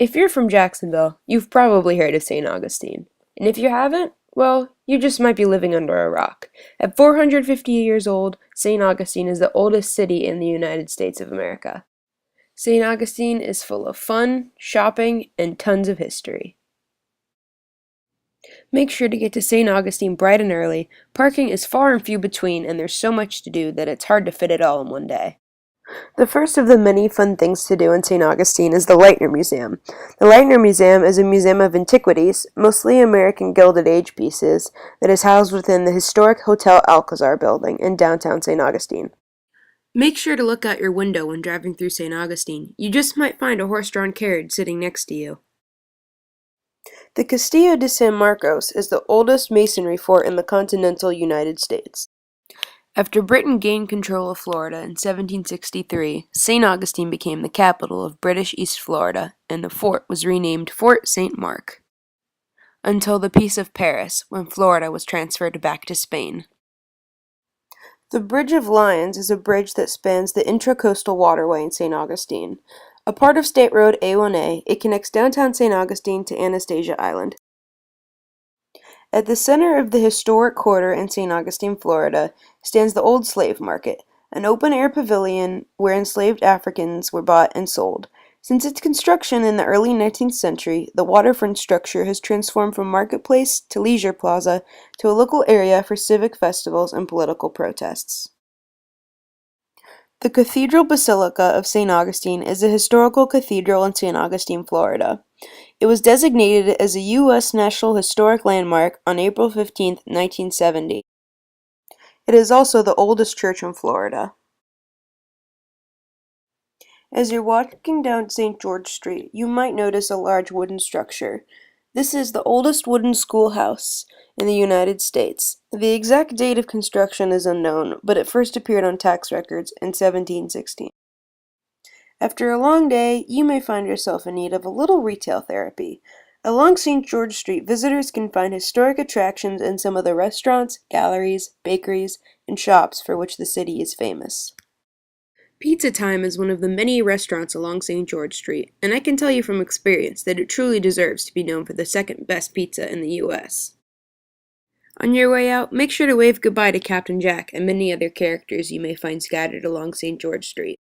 If you're from Jacksonville, you've probably heard of St. Augustine. And if you haven't, well, you just might be living under a rock. At 450 years old, St. Augustine is the oldest city in the United States of America. St. Augustine is full of fun, shopping, and tons of history. Make sure to get to St. Augustine bright and early. Parking is far and few between, and there's so much to do that it's hard to fit it all in one day. The first of the many fun things to do in St. Augustine is the Lightner Museum. The Lightner Museum is a museum of antiquities, mostly American Gilded Age pieces, that is housed within the historic Hotel Alcazar building in downtown St. Augustine. Make sure to look out your window when driving through St. Augustine. You just might find a horse-drawn carriage sitting next to you. The Castillo de San Marcos is the oldest masonry fort in the continental United States. After Britain gained control of Florida in 1763, St. Augustine became the capital of British East Florida, and the fort was renamed Fort St. Mark until the Peace of Paris, when Florida was transferred back to Spain. The Bridge of Lions is a bridge that spans the Intracoastal Waterway in St. Augustine. A part of State Road A1A, it connects downtown St. Augustine to Anastasia Island. At the center of the historic quarter in St. Augustine, Florida, stands the Old Slave Market, an open-air pavilion where enslaved Africans were bought and sold. Since its construction in the early 19th century, the waterfront structure has transformed from marketplace to leisure plaza to a local area for civic festivals and political protests. The Cathedral Basilica of St. Augustine is a historical cathedral in St. Augustine, Florida. It was designated as a U.S. National Historic Landmark on April 15, 1970. It is also the oldest church in Florida. As you're walking down St. George Street, you might notice a large wooden structure. This is the oldest wooden schoolhouse in the United States. The exact date of construction is unknown, but it first appeared on tax records in 1716. After a long day, you may find yourself in need of a little retail therapy. Along St. George Street, visitors can find historic attractions in some of the restaurants, galleries, bakeries, and shops for which the city is famous. Pizza Time is one of the many restaurants along St. George Street, and I can tell you from experience that it truly deserves to be known for the second best pizza in the U.S. On your way out, make sure to wave goodbye to Captain Jack and many other characters you may find scattered along St. George Street.